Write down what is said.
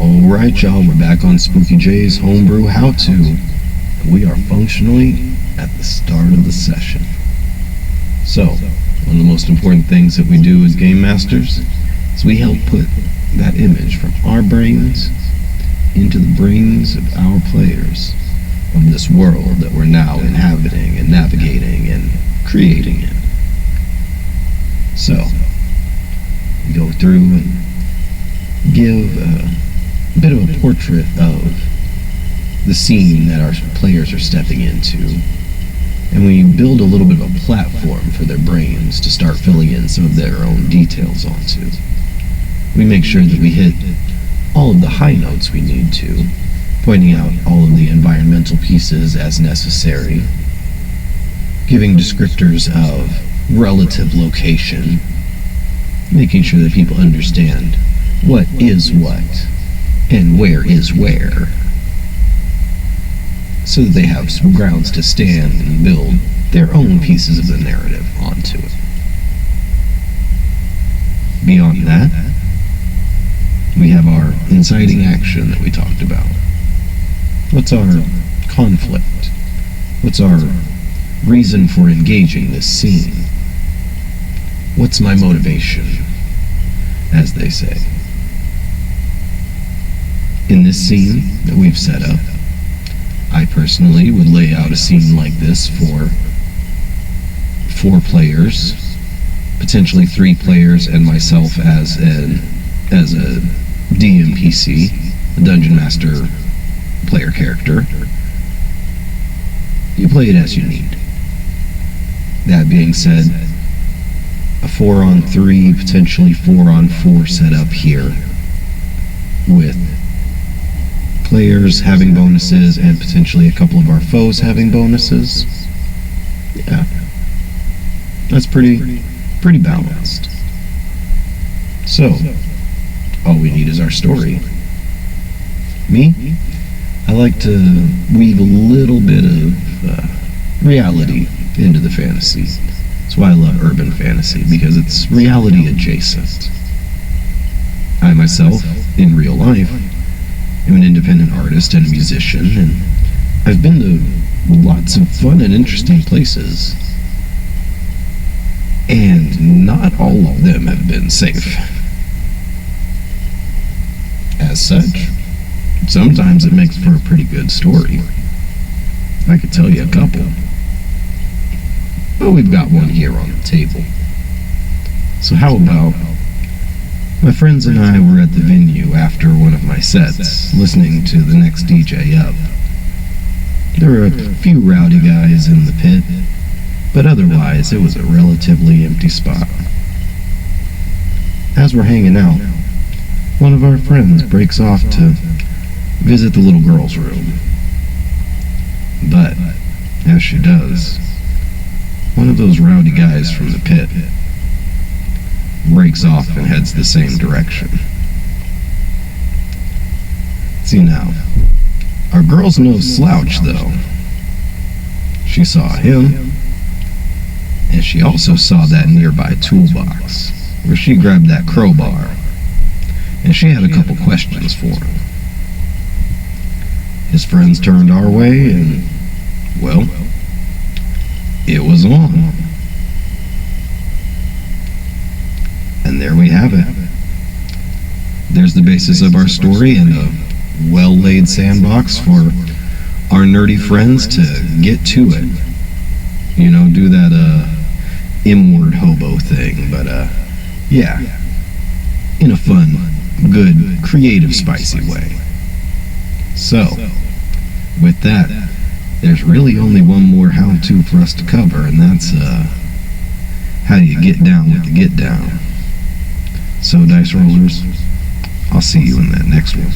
Alright y'all, we're back on Spooky J's Homebrew How-To. We are functionally at the start of the session. So, one of the most important things that we do as Game Masters is we help put that image from our brains into the brains of our players of this world that we're now inhabiting and navigating and creating in. So, we go through and give a bit of a portrait of the scene that our players are stepping into, and we build a little bit of a platform for their brains to start filling in some of their own details onto. We make sure that we hit all of the high notes we need to, pointing out all of the environmental pieces as necessary, giving descriptors of relative location, making sure that people understand what is what and where is where, so that they have some grounds to stand and build their own pieces of the narrative onto it. Beyond that, we have our inciting action that we talked about. What's our conflict? What's our reason for engaging this scene? What's my motivation, as they say? In this scene that we've set up, I personally would lay out a scene like this for 4 players, potentially 3 players, and myself as a DMPC, a Dungeon Master player character. You play it as you need. That being said, a 4-on-3, potentially 4-on-4 setup here, with players having bonuses and potentially a couple of our foes having bonuses. Yeah, that's pretty balanced. So, all we need is our story. Me, I like to weave a little bit of reality into the fantasy. That's why I love urban fantasy, because it's reality adjacent. I myself, in real life, I'm an independent artist and a musician, and I've been to lots of fun and interesting places, and not all of them have been safe. As such, sometimes it makes for a pretty good story. I could tell you a couple, but we've got one here on the table. So how about my friends and I were at the venue after one of my sets, listening to the next DJ up. There were a few rowdy guys in the pit, but otherwise it was a relatively empty spot. As we're hanging out, one of our friends breaks off to visit the little girl's room. But, as she does, one of those rowdy guys from the pit breaks off and heads the same direction. See now, our girl's no slouch though. She saw him, and she also saw that nearby toolbox, where she grabbed that crowbar, and she had a couple questions for him. His friends turned our way, and, well, it was on. And there we have it. There's the basis of our story and a well-laid sandbox for our nerdy friends to get to it. You know, do that M-word hobo thing, but yeah, in a fun, good, creative, spicy way. So, with that, there's really only one more how-to for us to cover, and that's how you get down with the get down. So, Dice Rollers, I'll see you in that next one.